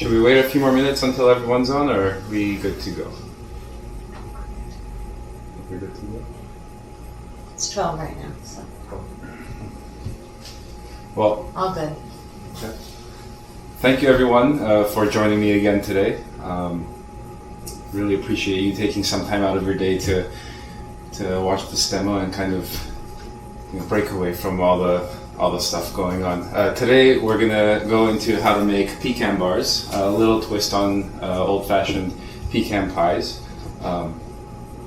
Should we wait a few more minutes until everyone's on, or are we good to go? We're good to go? It's 12 right now, so. Well, all good. Okay. Thank you everyone for joining me again today. Really appreciate you taking some time out of your day to watch this demo and kind of break away from all the stuff going on. Today we're gonna go into how to make pecan bars, a little twist on old-fashioned pecan pies.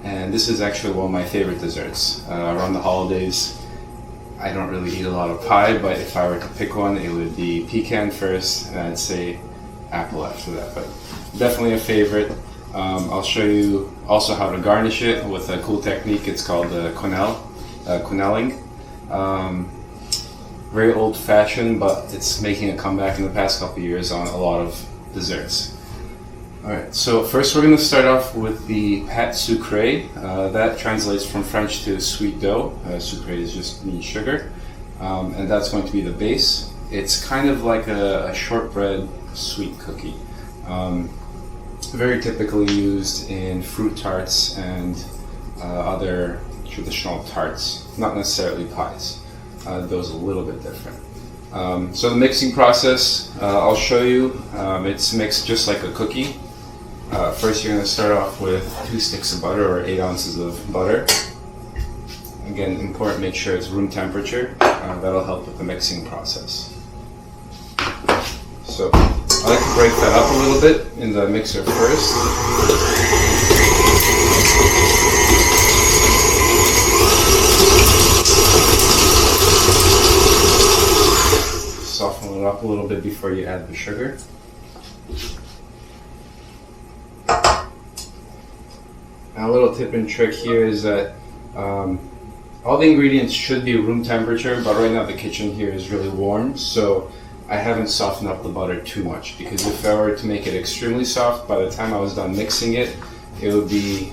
And this is actually one of my favorite desserts. Around the holidays, I don't really eat a lot of pie, but if I were to pick one, it would be pecan first, and I'd say apple after that. But definitely a favorite. I'll show you also how to garnish it with a cool technique. It's called quenelling. Very old-fashioned, but it's making a comeback in the past couple of years on a lot of desserts. Alright, so first we're going to start off with the pâte sucrée. That translates from French to sweet dough. Sucré is just means sugar. And that's going to be the base. It's kind of like a shortbread sweet cookie. Very typically used in fruit tarts and other traditional tarts, not necessarily pies. Those are a little bit different. So the mixing process, I'll show you. It's mixed just like a cookie. First you're going to start off with 2 sticks of butter, or 8 ounces of butter. Again, important, make sure it's room temperature. That'll help with the mixing process. So I like to break that up a little bit in the mixer first. Soften it up a little bit before you add the sugar. Now, a little tip and trick here is that all the ingredients should be room temperature, but right now the kitchen here is really warm, so I haven't softened up the butter too much, because if I were to make it extremely soft, by the time I was done mixing it, it would be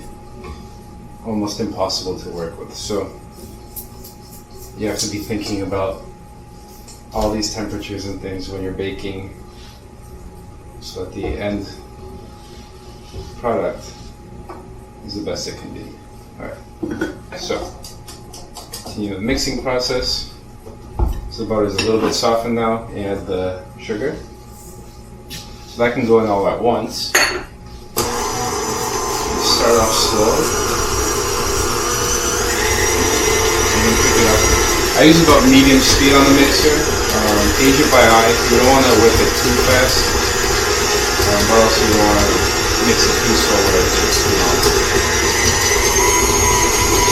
almost impossible to work with. So you have to be thinking about all these temperatures and things when you're baking, so that the end product is the best it can be. Alright, so continue the mixing process. So the butter is a little bit softened now. You add the sugar. So that can go in all at once. You start off slow. And then pick it up. I use about medium speed on the mixer. Gauge it by eye. You don't want to whip it too fast, but also you don't want to mix it too slow where it takes too long.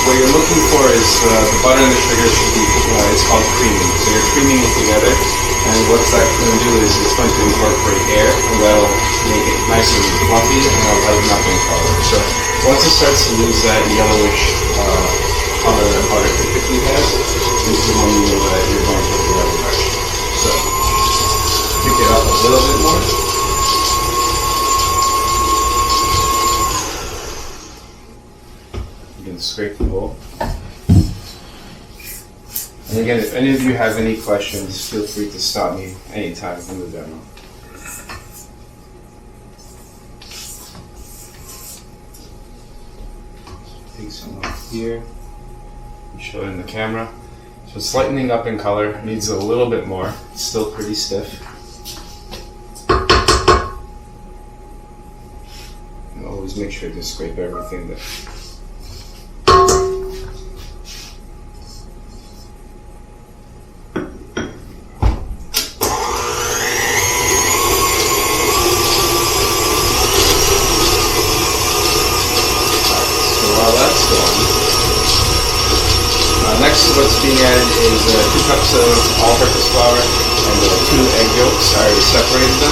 What you're looking for is the butter and the sugar should be, it's called creaming. So you're creaming it together, and what that's going to do is it's going to incorporate air, and that'll make it nice and fluffy, and that'll lighten up in color. So once it starts to lose that yellowish color that butter typically has, this is when you know that you're going to the right direction. So pick it up a little bit more. Scrape the bowl. And again, if any of you have any questions, feel free to stop me anytime in the demo. Take some off here and show it in the camera. So it's lightening up in color, needs a little bit more. It's still pretty stiff. And always make sure to scrape everything that next, what's being added is 2 cups of all-purpose flour and 2 egg yolks. I already separated them.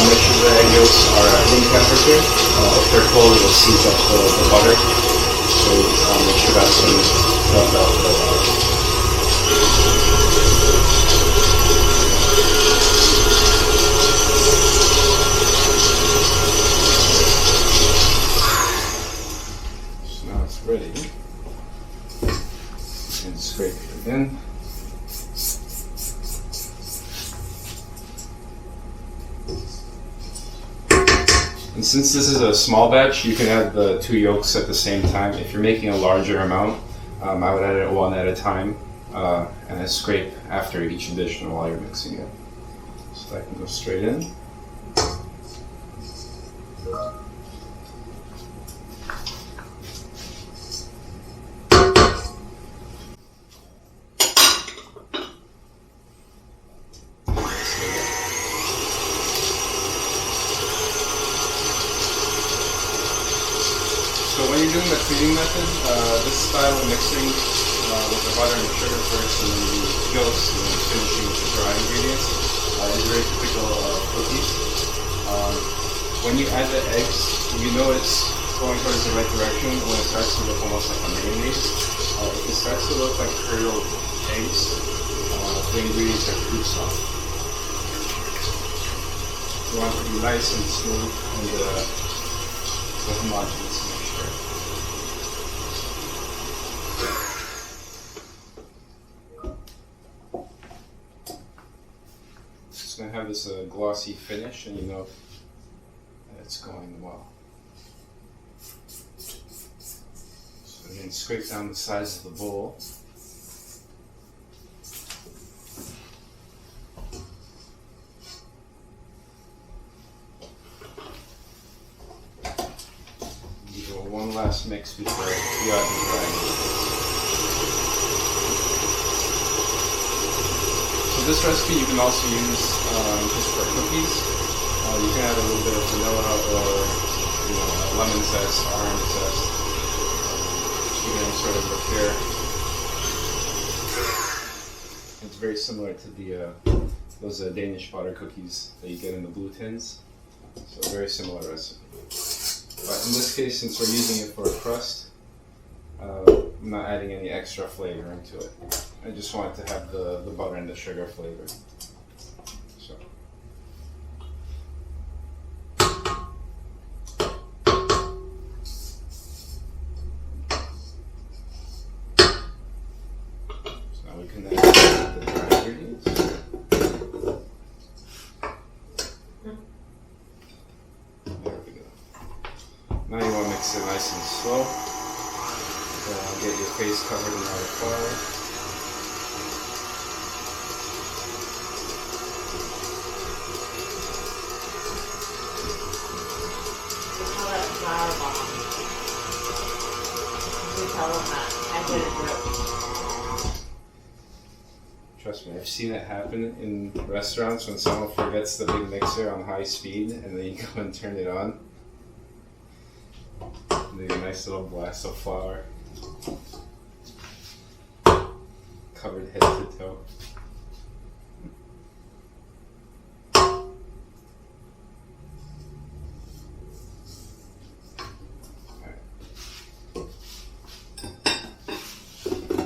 Make sure the egg yolks are at room temperature. If they're cold, it'll seize up the butter. So make sure that's been rubbed out for a while. So now it's ready. And scrape it again. And since this is a small batch, you can add the 2 yolks at the same time. If you're making a larger amount, I would add it one at a time and then scrape after each addition while you're mixing it. So that can go straight in. So when you're doing the creaming method, this style of mixing with the butter and the sugar first and then the yolks and then finishing with the dry ingredients is very typical of cookies. When you add the eggs, you know it's going towards the right direction when it starts to look almost like a mayonnaise. If it starts to look like curdled eggs, the ingredients are too soft. You want it to be nice and smooth and homogeneous mixture. It's going to have this glossy finish, and you know that it's going well. So again, scrape down the sides of the bowl. One last mix before you add the dry ingredients. So this recipe you can also use just for cookies. You can add a little bit of vanilla or lemon zest, orange zest, even sort of liqueur. It's very similar to those Danish butter cookies that you get in the blue tins. So very similar recipe. But in this case, since we're using it for a crust, I'm not adding any extra flavor into it. I just want it to have the butter and the sugar flavor. So now we can add the dry ingredients. Now you want to mix it nice and slow. Get your face covered in all the flour. We call it a flour bomb. We tell them that. I did it group. Trust me, I've seen it happen in restaurants when someone forgets the big mixer on high speed and then you go and turn it on. A nice little blast of flour, covered head to toe.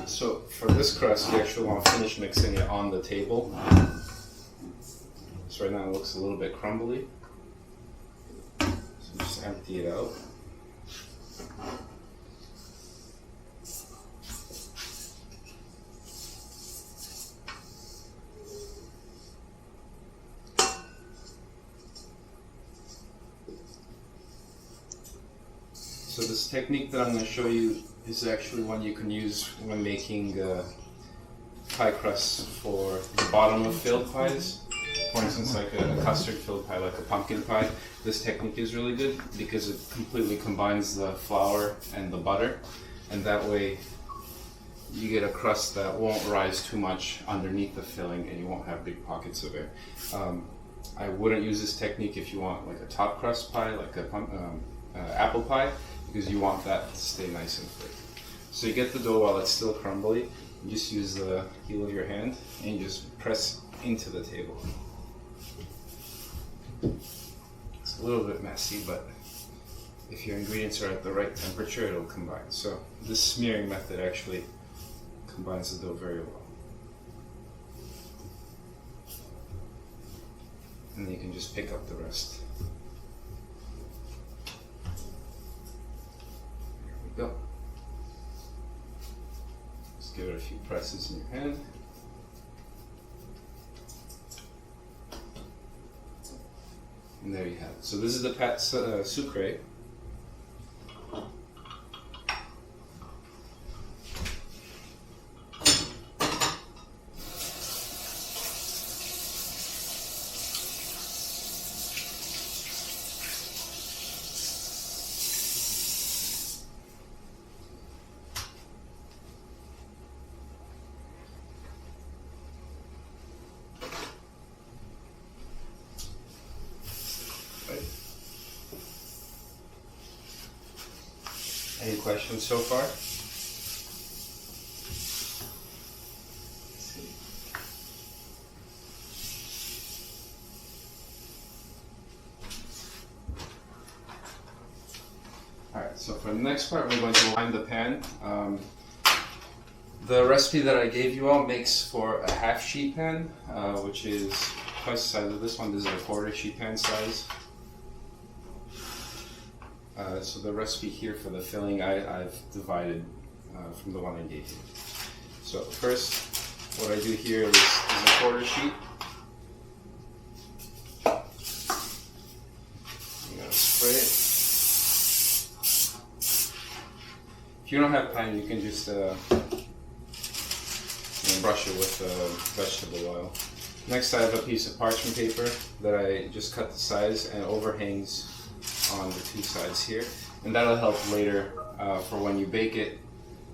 So for this crust, you actually want to finish mixing it on the table. So right now it looks a little bit crumbly. So just empty it out. So this technique that I'm going to show you is actually one you can use when making pie crusts for the bottom of filled pies. For instance, like a custard filled pie, like a pumpkin pie. This technique is really good because it completely combines the flour and the butter, and that way you get a crust that won't rise too much underneath the filling and you won't have big pockets of air. I wouldn't use this technique if you want like a top crust pie, like a apple pie, because you want that to stay nice and thick. So you get the dough while it's still crumbly, you just use the heel of your hand and you just press into the table. It's a little bit messy, but if your ingredients are at the right temperature, it'll combine. So this smearing method actually combines the dough very well. And then you can just pick up the rest. There we go. Just give it a few presses in your hand. And there you have it. So this is the pâte sucrée. Any questions so far? Let's see. Alright, so for the next part we're going to line the pan. The recipe that I gave you all makes for a half sheet pan, which is twice the size of this one. This is a quarter sheet pan size. So the recipe here for the filling I've divided from the one I gave you. So first, what I do here is a quarter sheet. I'm gonna spray it. If you don't have pan, you can just brush it with vegetable oil. Next, I have a piece of parchment paper that I just cut the size and overhangs on the two sides here, and that'll help later for when you bake it.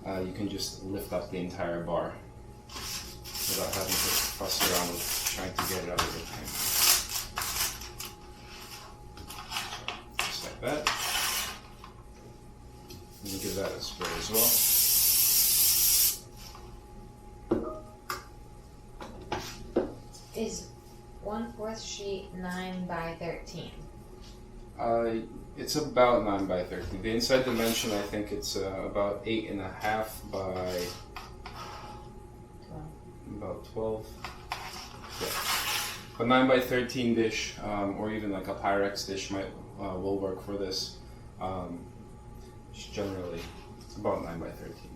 You can just lift up the entire bar without having to fuss around with trying to get it out of the pan. Just like that. And give that a spray as well. Is 1/4 sheet 9 by 13? It's about 9 by 13. The inside dimension, I think it's about 8.5 by about 12. Yeah. A 9 by 13 dish, or even like a Pyrex dish, will work for this. Generally, it's about 9 by 13.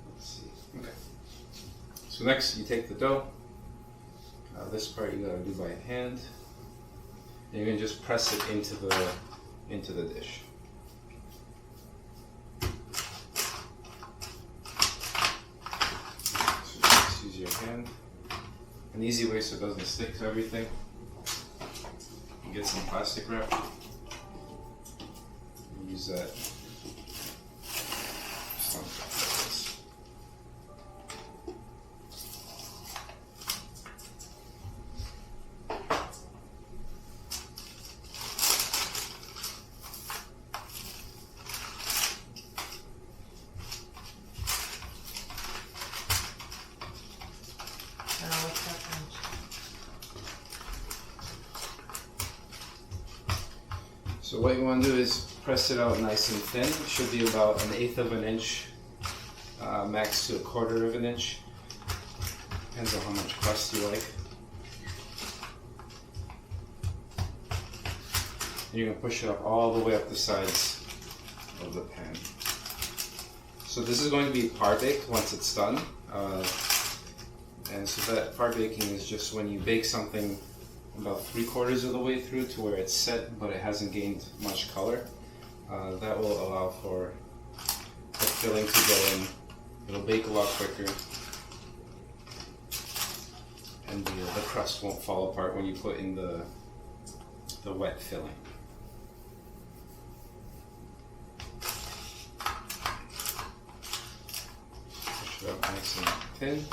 Let's see. Okay. So next, you take the dough. This part you gotta do by hand. And you're gonna just press it into the dish. So just use your hand. An easy way so it doesn't stick to everything. You get some plastic wrap. And use that. Just on top like this. So what you want to do is press it out nice and thin. It should be about 1/8 of an inch, max to 1/4 of an inch. Depends on how much crust you like. And you're going to push it up all the way up the sides of the pan. So this is going to be par baked once it's done. And so that par baking is just when you bake something about 3/4 of the way through to where it's set, but it hasn't gained much color. That will allow for the filling to go in. It'll bake a lot quicker, and the crust won't fall apart when you put in the wet filling. Push it up nice and thin.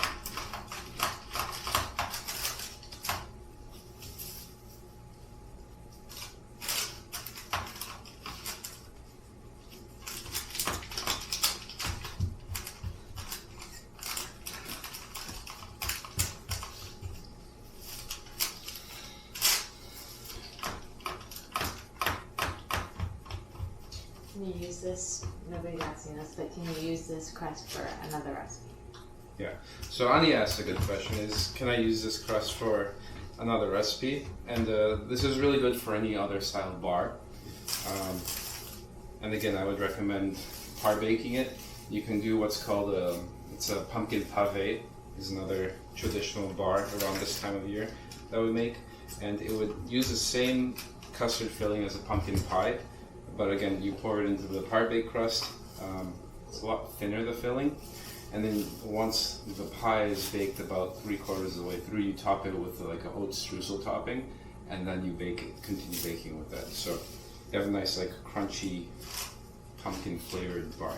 Can you use this? Nobody's asking us, but can you use this crust for another recipe? Yeah. So Ani asked a good question: is can I use this crust for another recipe? And this is really good for any other style bar. And again, I would recommend par baking it. You can do what's called a pumpkin pave. Is another traditional bar around this time of year that we make. and it would use the same custard filling as a pumpkin pie, but again, you pour it into the par-baked crust. It's a lot thinner, the filling, and then once the pie is baked about 3/4 of the way through, you top it with like an oat streusel topping, and then you bake it, continue baking with that. So you have a nice like crunchy pumpkin flavored bar.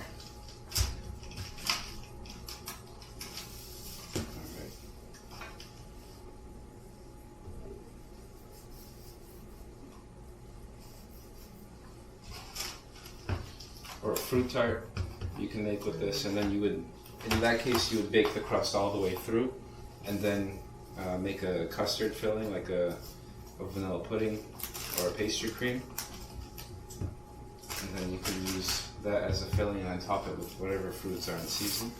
Or a fruit tart you can make with this, and then you would, in that case, you would bake the crust all the way through, and then make a custard filling like a vanilla pudding or a pastry cream, and then you can use that as a filling and top it with whatever fruits are in season.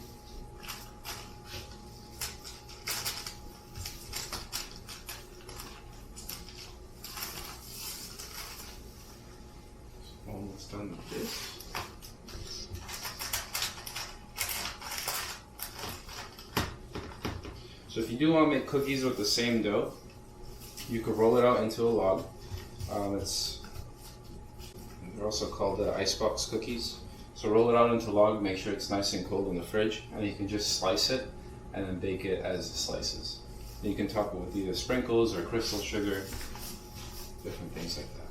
Almost done with this. So if you do want to make cookies with the same dough, you could roll it out into a log. They're also called icebox cookies. So roll it out into a log, make sure it's nice and cold in the fridge, and you can just slice it and then bake it as slices. And you can top it with either sprinkles or crystal sugar, different things like that.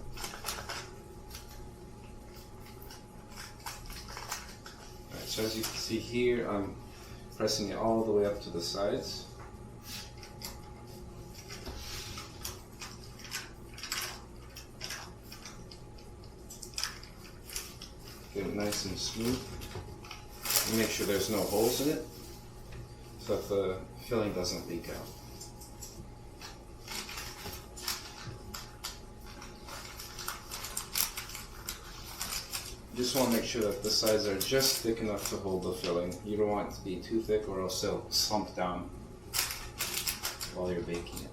Alright, so as you can see here, I'm pressing it all the way up to the sides. Get it nice and smooth. And make sure there's no holes in it so that the filling doesn't leak out. You just want to make sure that the sides are just thick enough to hold the filling. You don't want it to be too thick or else it'll slump down while you're baking it.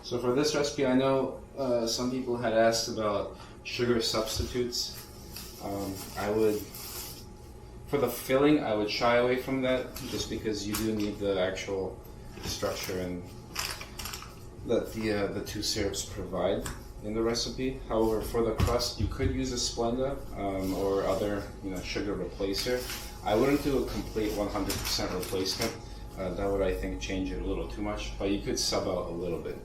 So for this recipe, I know some people had asked about sugar substitutes. For the filling, I would shy away from that just because you do need the actual structure and that the two syrups provide in the recipe. However, for the crust, you could use a Splenda or other sugar replacer. I wouldn't do a complete 100% replacement. That would, I think, change it a little too much, but you could sub out a little bit.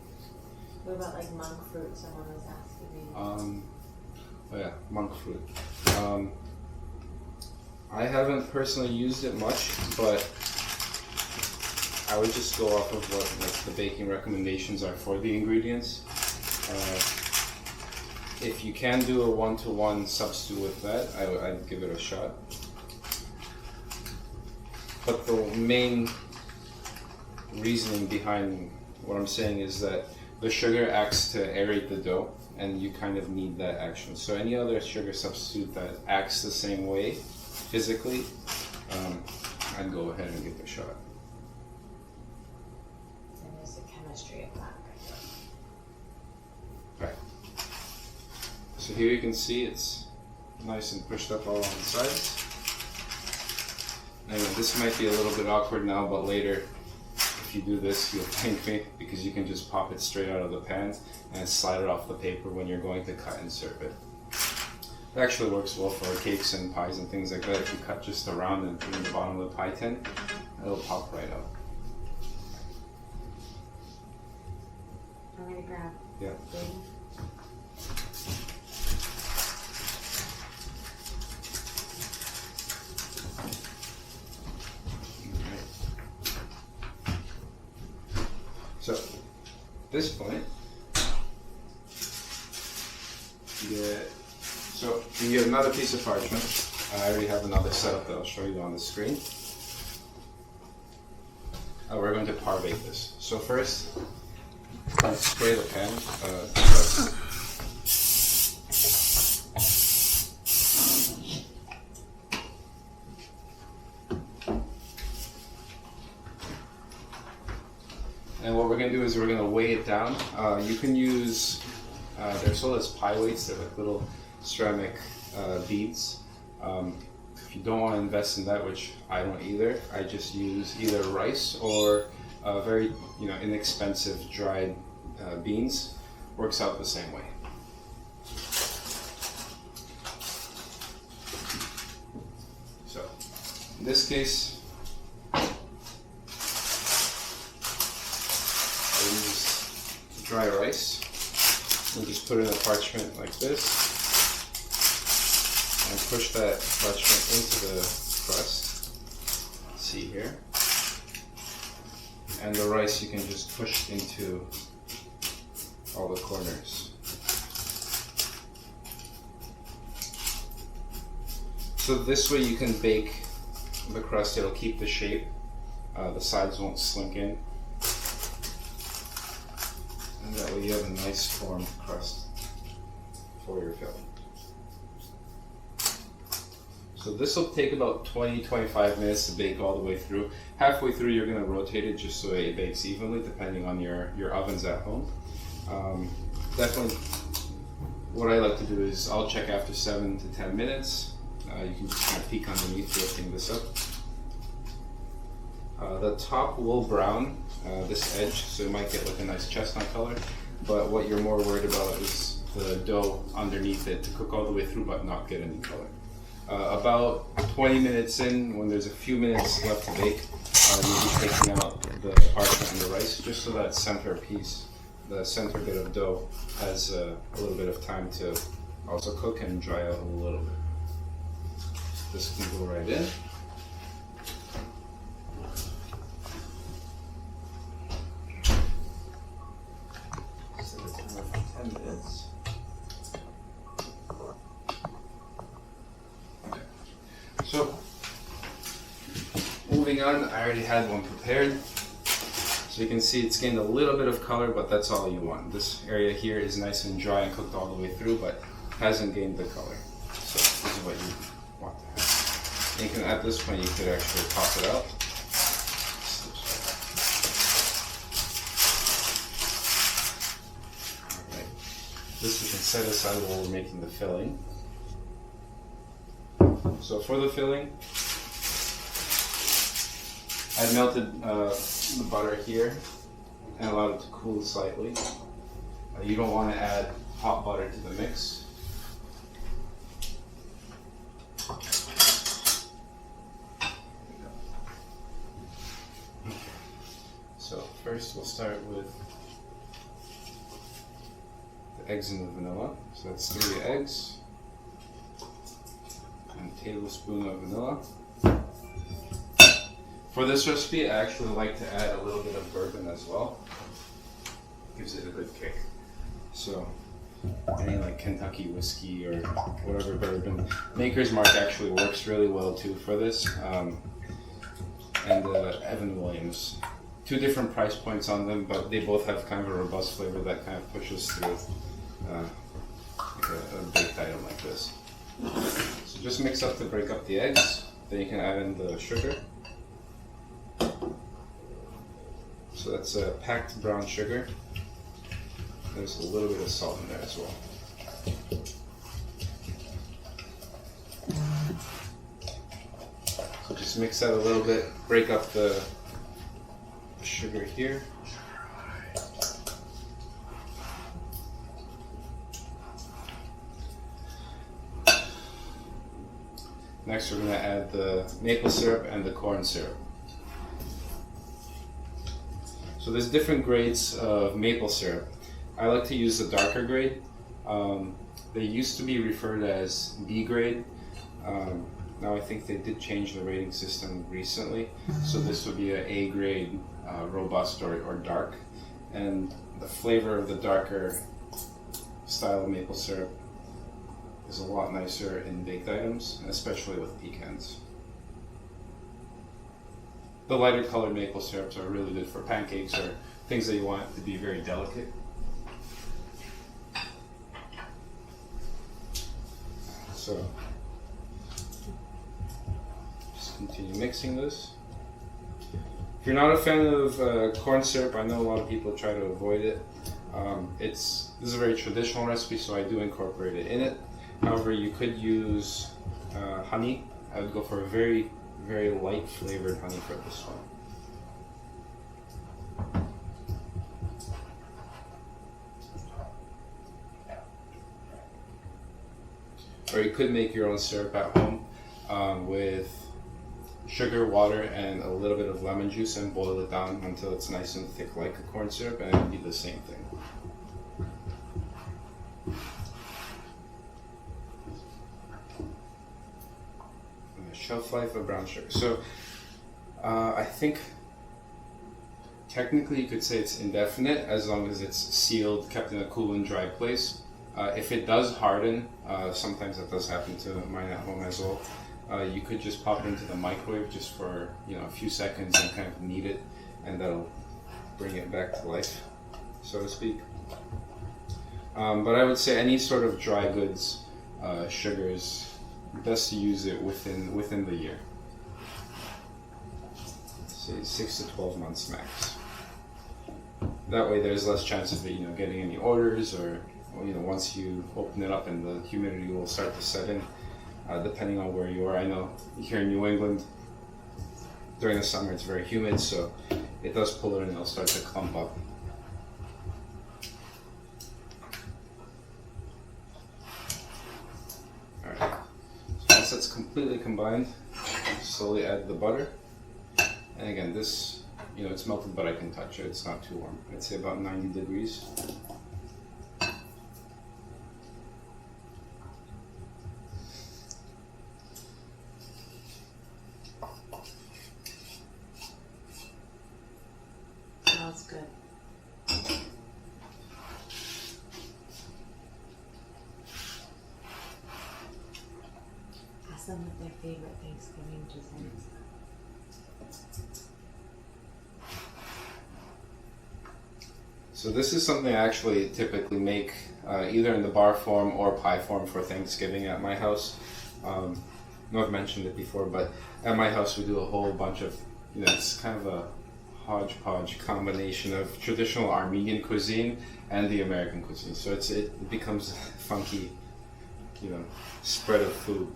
What about like monk fruit? Someone was asking me. Oh yeah, monk fruit. I haven't personally used it much, but I would just go off of what the baking recommendations are for the ingredients. If you can do a 1-to-1 substitute with that, I'd give it a shot. But the main reasoning behind what I'm saying is that the sugar acts to aerate the dough, and you kind of need that action. So any other sugar substitute that acts the same way physically, I'd go ahead and give it a shot. And there's the chemistry of that. Right. So here you can see it's nice and pushed up all on the sides. Anyway, this might be a little bit awkward now, but later, if you do this, you'll thank me because you can just pop it straight out of the pan and slide it off the paper when you're going to cut and serve it. It actually works well for cakes and pies and things like that. If you cut just around and put it in the bottom of the pie tin, it'll pop right out. I'm going to grab. Yeah. So, at this point, you get another piece of parchment. I already have another setup that I'll show you on the screen. We're going to par bake this. So first, let's spray the pan. And what we're going to do is we're going to weigh it down. You can use They're sold as pie weights. They're like little ceramic beads. If you don't want to invest in that, which I don't either, I just use either rice or very inexpensive dried beans. Works out the same way. So in this case, I use dry rice. And just put it in a parchment like this. And push that parchment into the crust. See here. And the rice you can just push into all the corners. So this way you can bake the crust, it'll keep the shape, the sides won't slink in. And that way you have a nice formed crust for your filling. So this will take about 20-25 minutes to bake all the way through. Halfway through you're going to rotate it just so it bakes evenly depending on your ovens at home. Definitely what I like to do is I'll check after 7 to 10 minutes. You can just kind of peek underneath lifting this up. The top will brown this edge, so it might get like a nice chestnut color, but what you're more worried about is the dough underneath it to cook all the way through but not get any color. About 20 minutes in, when there's a few minutes left to bake, you'll be taking out the parchment and the rice just so that center piece, the center bit of dough, has a little bit of time to also cook and dry out a little bit. This can go right in. Set a timer for 10 minutes. Okay. So, moving on, I already had one prepared. So you can see it's gained a little bit of color, but that's all you want. This area here is nice and dry and cooked all the way through, but hasn't gained the color. So this is what you want to have. And you can, at this point, you could actually pop it out. Alright. This we can set aside while we're making the filling. So for the filling, I melted the butter here and allowed it to cool slightly. You don't want to add hot butter to the mix. So first we'll start with the eggs and the vanilla. So that's 3 eggs and a tablespoon of vanilla. For this recipe, I actually like to add a little bit of bourbon as well. Gives it a good kick. So, any like Kentucky whiskey or whatever bourbon. Maker's Mark actually works really well too for this. And Evan Williams. 2 different price points on them, but they both have kind of a robust flavor that kind of pushes through like a baked item like this. So just mix up to break up the eggs. Then you can add in the sugar. So that's a packed brown sugar. There's a little bit of salt in there as well. So just mix that a little bit, break up the sugar here. Next we're going to add the maple syrup and the corn syrup. So there's different grades of maple syrup. I like to use the darker grade. They used to be referred as B grade. Now I think they did change the rating system recently. So this would be an A grade, robust or dark. And the flavor of the darker style of maple syrup is a lot nicer in baked items, especially with pecans. The lighter colored maple syrups are really good for pancakes or things that you want to be very delicate. So, just continue mixing this. If you're not a fan of corn syrup, I know a lot of people try to avoid it. This is a very traditional recipe, so I do incorporate it in it. However, you could use honey. I would go for a very, very light flavored honey for this one. Or you could make your own syrup at home with sugar, water, and a little bit of lemon juice and boil it down until it's nice and thick like a corn syrup, and it would be the same thing. And the shelf life of brown sugar. So I think technically you could say it's indefinite as long as it's sealed, kept in a cool and dry place. If it does harden, sometimes that does happen to mine at home as well. You could just pop it into the microwave just for a few seconds and kind of knead it, and that'll bring it back to life, so to speak. But I would say any sort of dry goods, sugars, best to use it within the year. Say 6 to 12 months max. That way, there's less chance of it, getting any orders, or once you open it up and the humidity will start to set in. Depending on where you are. I know here in New England, during the summer it's very humid, so it does pull it and it'll start to clump up. Alright, so once that's completely combined, slowly add the butter. And again, this, it's melted, but I can touch it. It's not too warm. I'd say about 90 degrees. Smells good. Ask them what their favorite Thanksgiving desserts. So this is something I actually typically make either in the bar form or pie form for Thanksgiving at my house. I know I've mentioned it before, but at my house we do a whole bunch of, it's kind of a hodgepodge combination of traditional Armenian cuisine and the American cuisine. So it becomes a funky, spread of food.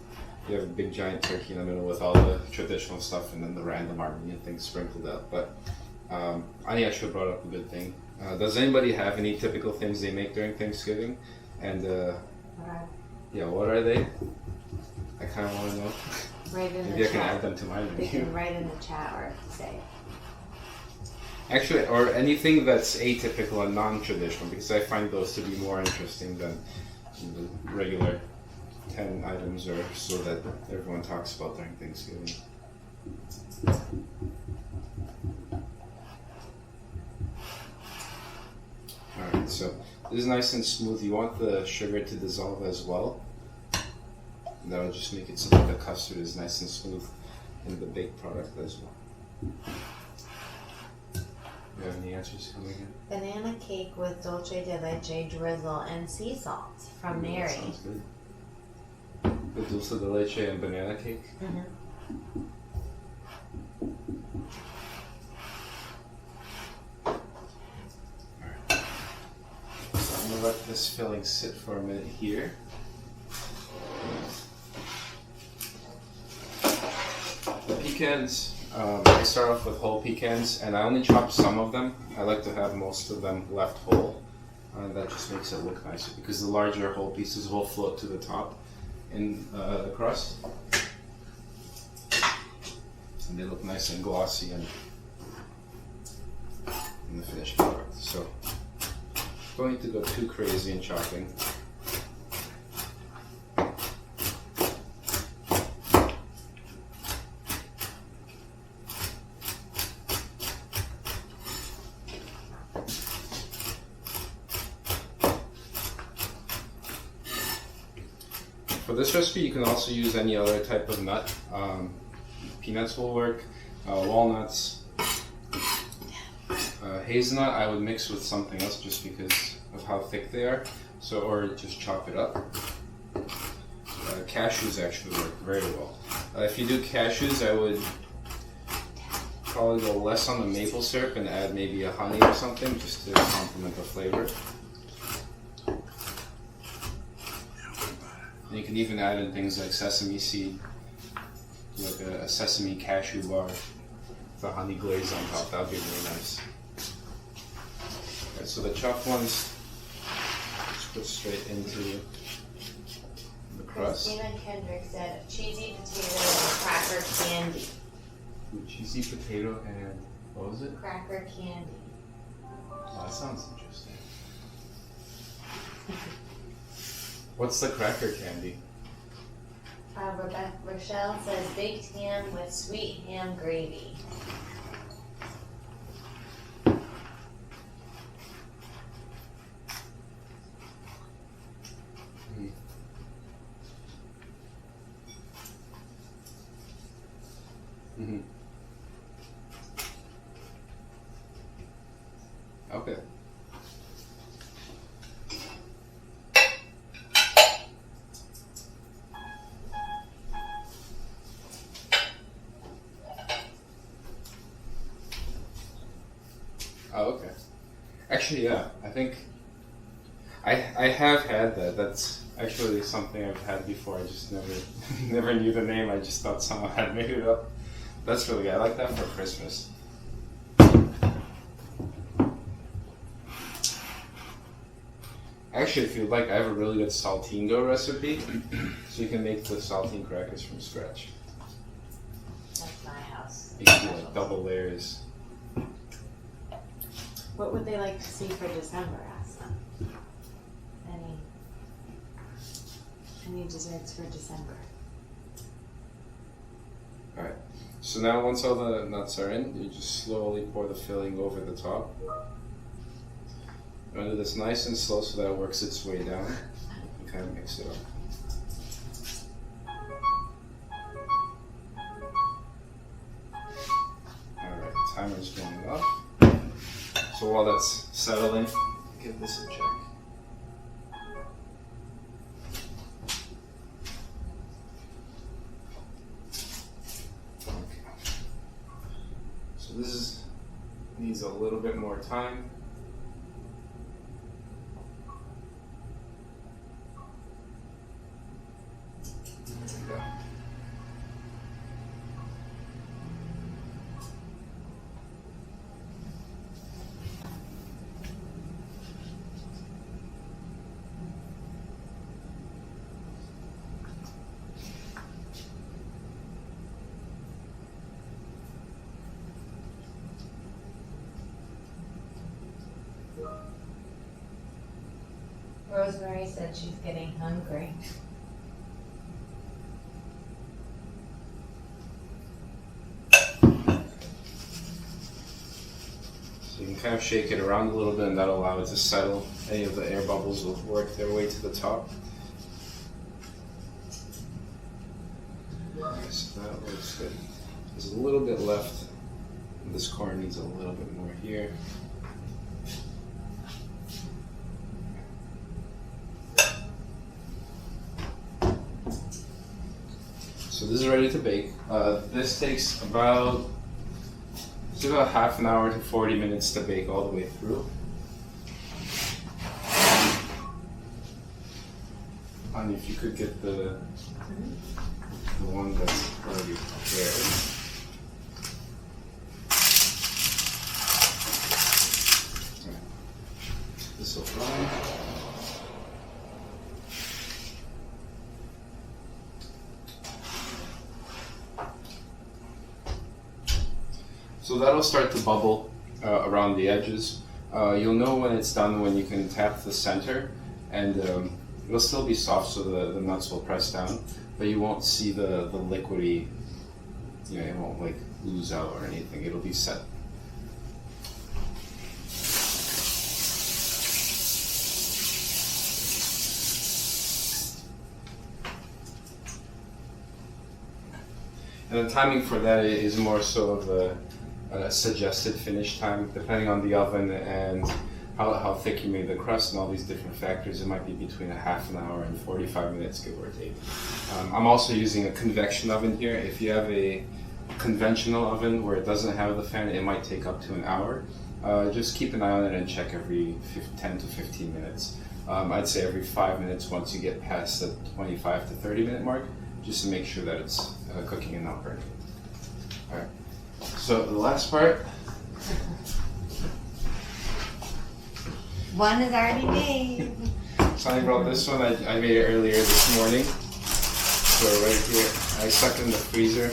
You have a big giant turkey in the middle with all the traditional stuff, and then the random Armenian things sprinkled out. But Ani actually brought up a good thing. Does anybody have any typical things they make during Thanksgiving? And what are they? I kind of want to know. Right in Maybe the I can chat. add them to my They menu. can write in the chat or say. Actually, or anything that's atypical and non-traditional, because I find those to be more interesting than the regular 10 items or so that everyone talks about during Thanksgiving. Alright, so this is nice and smooth. You want the sugar to dissolve as well. That will just make it so that the custard is nice and smooth in the baked product as well. Do you have any answers coming in? Banana cake with dulce de leche drizzle and sea salt from Mary. That sounds good. The dulce de leche and banana cake. Mm-hmm. Alright. So I'm going to let this filling sit for a minute here. The pecans, I start off with whole pecans, and I only chop some of them. I like to have most of them left whole. That just makes it look nicer because the larger whole pieces will float to the top in the crust. And they look nice and glossy and in the finished product. So, don't need to go too crazy in chopping. For this recipe, you can also use any other type of nut. Peanuts will work, walnuts, hazelnut I would mix with something else just because of how thick they are, so or just chop it up. Cashews actually work very well. If you do cashews, I would probably go less on the maple syrup and add maybe a honey or something just to complement the flavor. And you can even add in things like sesame seed, like a sesame cashew bar with a honey glaze on top. That would be really nice. Alright, so the chopped ones just put straight into the crust. Christina Kendrick said cheesy potato and cracker candy. Ooh, cheesy potato and what was it? Cracker candy. Oh, that sounds interesting. What's the cracker candy? Rochelle says baked ham with sweet ham gravy. Mm-hmm. Okay. Oh, okay. Actually, yeah, I think I have had that. That's actually something I've had before. I just never knew the name. I just thought someone had made it up. That's really good. I like that for Christmas. Actually, if you'd like, I have a really good saltine dough recipe, so you can make the saltine crackers from scratch. That's my house. You can do like double layers. What would they like to see for December? Ask them. Any desserts for December? Alright, so now once all the nuts are in, you just slowly pour the filling over the top. I'm gonna do this nice and slow so that it works its way down. You can kind of mix it up. Alright, timer's going off. So while that's settling, give this a check. Okay. So this needs a little bit more time. There we go. Rosemary said she's getting hungry. So you can kind of shake it around a little bit and that'll allow it to settle. Any of the air bubbles will work their way to the top. Okay, so that looks good. There's a little bit left. This corner needs a little bit more here. So this is ready to bake. This takes about half an hour to 40 minutes to bake all the way through. And if you could get the one that's already prepared. This will fry. So that'll start to bubble around the edges. You'll know when it's done when you can tap the center, and it'll still be soft, so the nuts will press down, but you won't see the liquidy. You know, it won't like ooze out or anything. It'll be set. And the timing for that is more so of a suggested finish time, depending on the oven and how thick you made the crust and all these different factors. It might be between a half an hour and 45 minutes, give or take. I'm also using a convection oven here. If you have a conventional oven where it doesn't have the fan, it might take up to an hour. Just keep an eye on it and check every 10 to 15 minutes. I'd say every 5 minutes once you get past the 25 to 30 minute mark, just to make sure that it's cooking and not burning. Alright, so the last part. One is already made. Sonny brought this one, I made it earlier this morning. So right here, I stuck it in the freezer.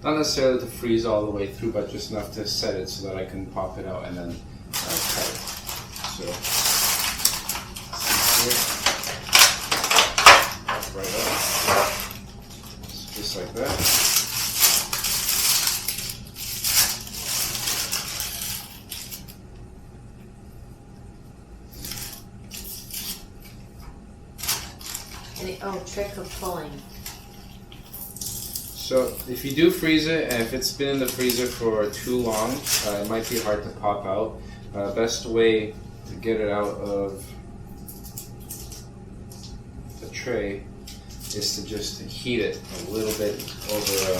Not necessarily to freeze all the way through, but just enough to set it so that I can pop it out and then cut it. So, pop right up. Just like that. Trick of pulling. So if you do freeze it, and if it's been in the freezer for too long, it might be hard to pop out. Best way to get it out of the tray is to just heat it a little bit over,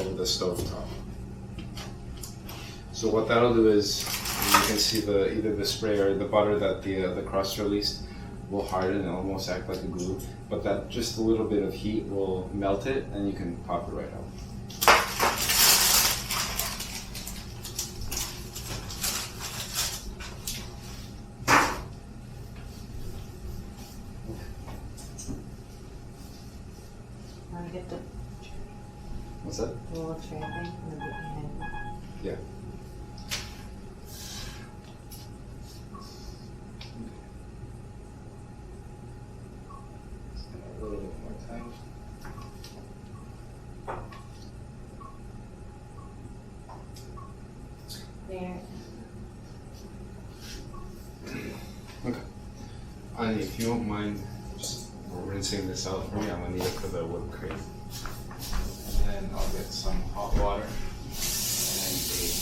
over the stove top. So what that'll do is, you can see either the spray or the butter that the crust released will harden and almost act like a glue, but that just a little bit of heat will melt it and you can pop it right out. Want to get the What's that? little tray thing? Yeah. A little bit more time. There. Okay. Ani, if you don't mind just rinsing this out for me, I'm gonna need it for the whipped cream. And then I'll get some hot water and a cake.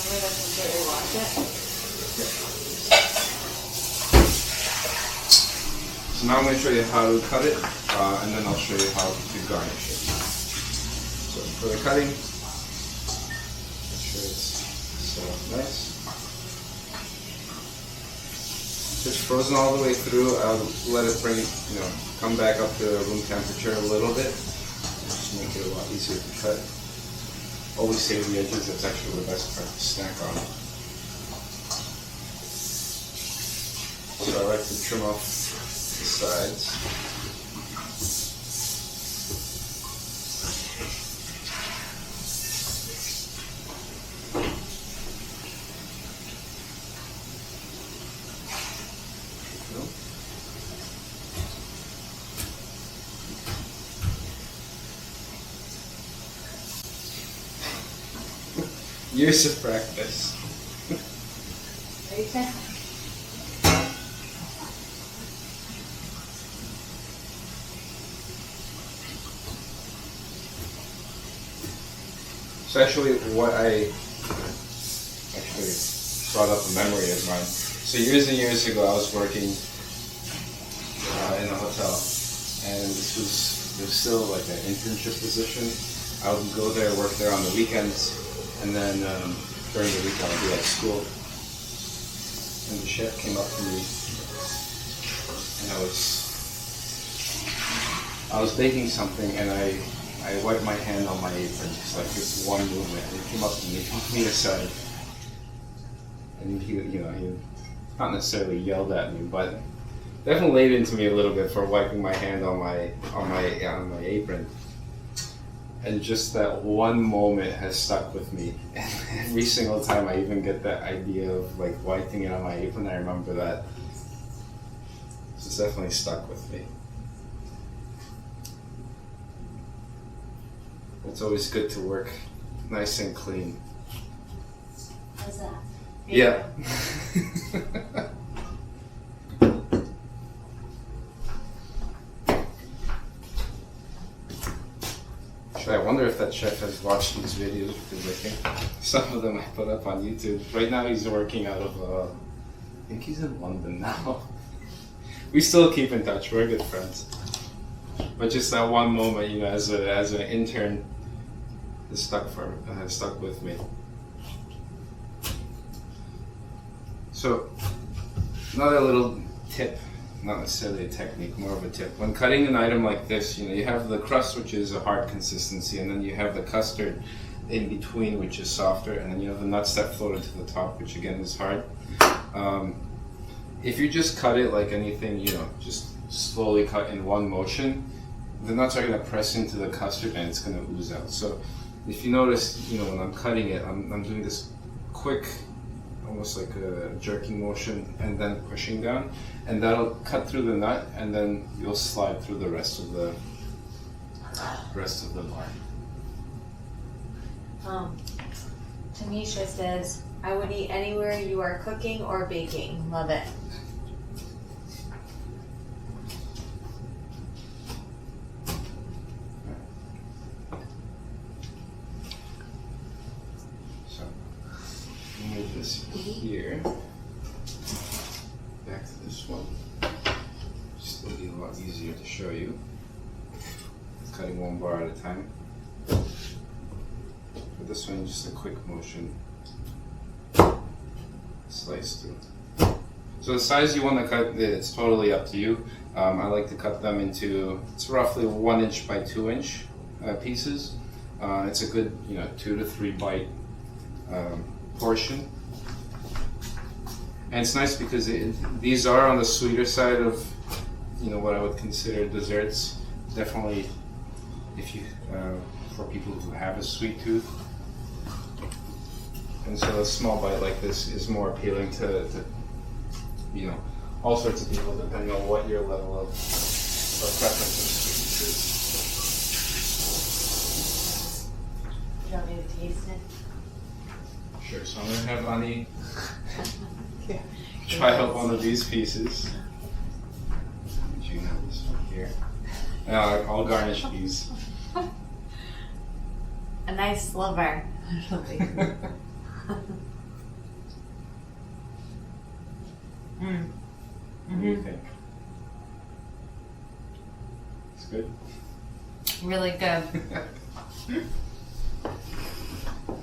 I'm going to completely wash it. So now I'm going to show you how to cut it, and then I'll show you how to garnish it. So for the cutting, make sure it's set up nice. If it's frozen all the way through, I'll let it come back up to room temperature a little bit. Just make it a lot easier to cut. Always save the edges, that's actually the best part to snack on. So I like to trim off the sides. Years of practice. Okay. So actually, what I brought up a memory of mine. So years and years ago, I was working in a hotel, and it was still like an internship position. I would go there, work there on the weekends, and then during the week I would be at school. And the chef came up to me, and I was baking something, and I wiped my hand on my apron, just like this one movement, and he came up to me, took me aside, and he not necessarily yelled at me, but definitely laid into me a little bit for wiping my hand on my apron. And just that one moment has stuck with me. And every single time I even get that idea of like wiping it on my apron, I remember that. So it's definitely stuck with me. It's always good to work nice and clean. How's that? Yeah. I wonder if that chef has watched these videos, because I think some of them I put up on YouTube. Right now he's working out of, I think he's in London now. We still keep in touch, we're good friends. But just that one moment, you know, as an intern, has stuck with me. So another little tip, not necessarily a technique, more of a tip. When cutting an item like this, you know, you have the crust, which is a hard consistency, and then you have the custard in between, which is softer, and then you have the nuts that floated to the top, which again is hard. If you just cut it like anything, you know, just slowly cut in one motion, the nuts are going to press into the custard and it's going to ooze out. So if you notice, you know, when I'm cutting it, I'm doing this quick, almost like a jerking motion, and then pushing down, and that'll cut through the nut, and then you'll slide through the rest of the bar. Tanisha says, I would eat anywhere you are cooking or baking. Love it. So, move this here. Back to this one. Just it'll be a lot easier to show you. Cutting one bar at a time. For this one, just a quick motion. Slice through. So the size you want to cut, it's totally up to you. I like to cut them into, it's roughly 1 inch by 2 inch pieces. It's a good, you know, 2 to 3 bite portion. And it's nice because these are on the sweeter side of, you know, what I would consider desserts. Definitely, if you for people who have a sweet tooth. And so a small bite like this is more appealing to you know, all sorts of people, depending on what your level of preference of sweetness is. Do you want me to taste it? Sure, so I'm going to have Ani try out one of these pieces. You can have this one here. I'll garnish these. A nice sliver. What do you think? It's good? Really good.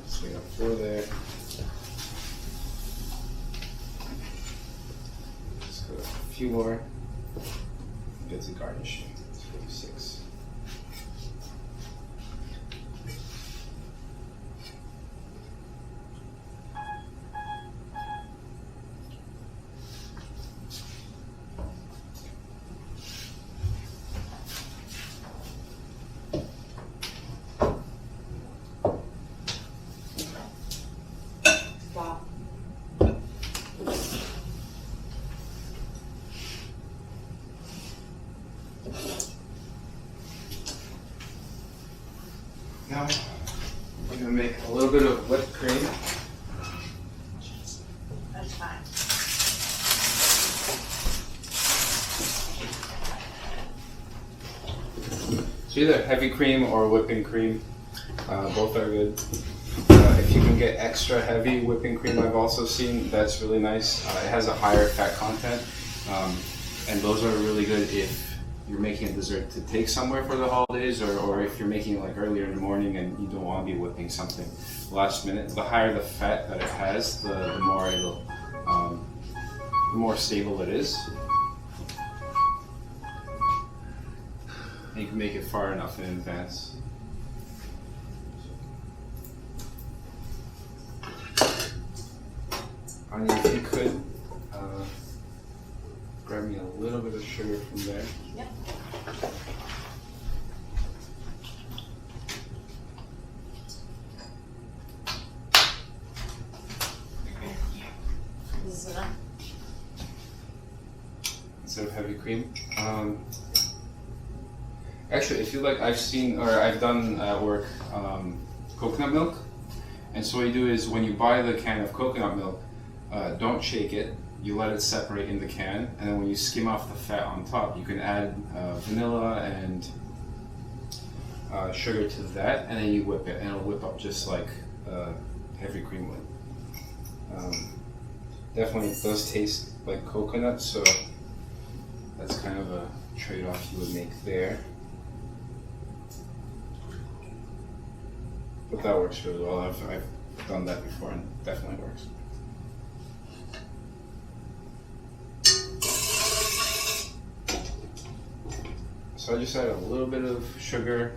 So we got 4 there. Just go a few more. Get to garnishing. It's 46. Wow. Now, we're going to make a little bit of whipped cream. That's fine. So either heavy cream or whipping cream, both are good. If you can get extra heavy whipping cream, I've also seen, that's really nice. It has a higher fat content, and those are really good if you're making a dessert to take somewhere for the holidays, or if you're making it like earlier in the morning and you don't want to be whipping something last minute. The higher the fat that it has, the more it'll, the more stable it is. And you can make it far enough in advance. Anya, if you could grab me a little bit of sugar from there. Yep. This is enough. Instead of heavy cream. Actually, if you like, I've seen, or I've done at work, coconut milk. And so what you do is when you buy the can of coconut milk, don't shake it. You let it separate in the can, and then when you skim off the fat on top, you can add vanilla and sugar to that, and then you whip it, and it'll whip up just like heavy cream would. Definitely it does taste like coconut, so that's kind of a trade-off you would make there. But that works really well. I've done that before and it definitely works. So I just add a little bit of sugar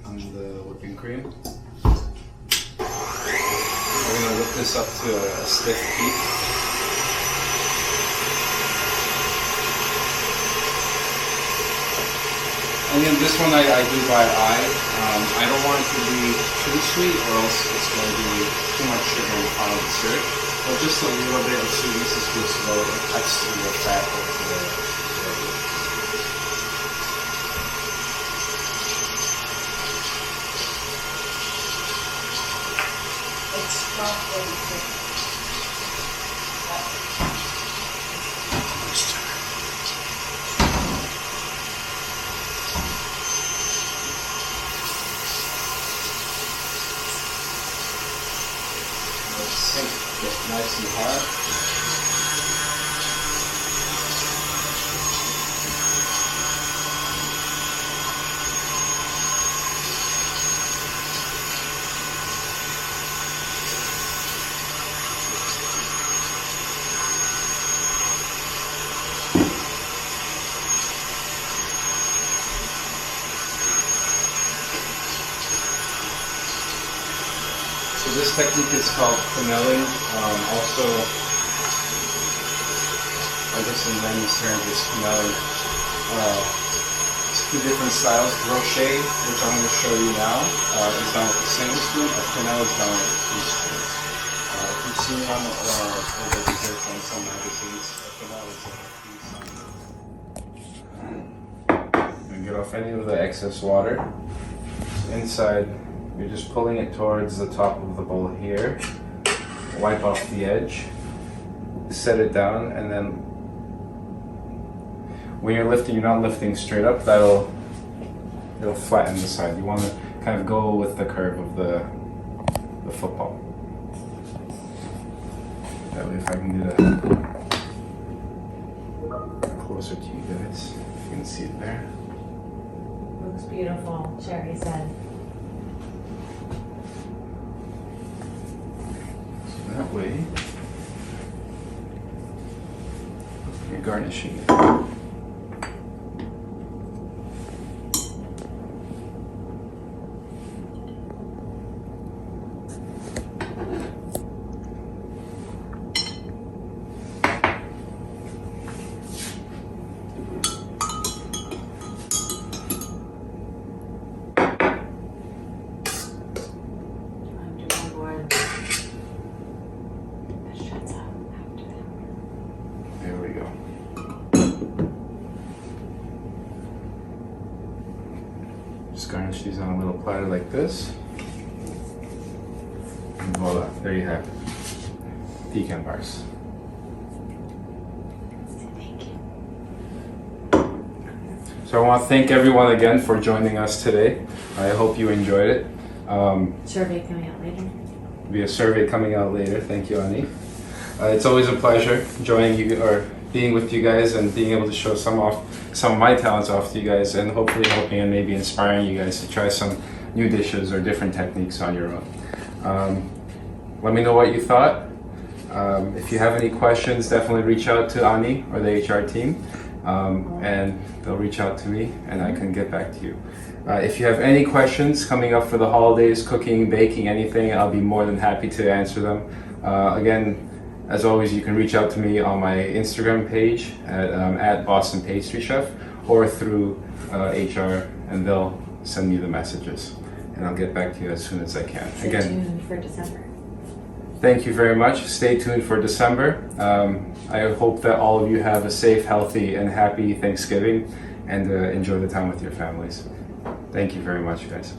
on the whipping cream. We're going to whip this up to a stiff heat. And then this one I do by eye. I don't want it to be too sweet or else it's going to be too much sugar in the final dessert. But just a little bit of sweetness is good so that it cuts through the fat of the It's not really thick. Get nice and hard. So this technique is called quenelling. Also, I guess in layman's terms, it's quenelling. It's two different styles. Brochet, which I'm going to show you now, is done with the same spoon, but quenelle is done with 2 spoons. If you've seen it on the desserts on some magazines, quenelle is and get off any of the excess water. So inside, you're just pulling it towards the top of the bowl here. Wipe off the edge, set it down, and then when you're lifting, you're not lifting straight up. It'll flatten the side. You want to kind of go with the curve of the football. That way, if I can do that closer to you guys, you can see it there. Looks beautiful, Sherry said. That way, you're garnishing it. There we go. Just garnish these on a little platter like this. And voila, there you have it. Pecan bars. So I want to thank everyone again for joining us today. I hope you enjoyed it. Survey coming out later. Be a survey coming out later. Thank you, Ani. It's always a pleasure joining you or being with you guys and being able to show some of my talents off to you guys, and hopefully helping and maybe inspiring you guys to try some new dishes or different techniques on your own. Let me know what you thought. If you have any questions, definitely reach out to Ani or the HR team, and they'll reach out to me and I can get back to you. If you have any questions coming up for the holidays, cooking, baking, anything, I'll be more than happy to answer them. Again, as always, you can reach out to me on my Instagram page at Boston Pastry Chef, or through HR, and they'll send me the messages, and I'll get back to you as soon as I can. Stay tuned for December. Thank you very much. Stay tuned for December. I hope that all of you have a safe, healthy, and happy Thanksgiving, and enjoy the time with your families. Thank you very much, guys.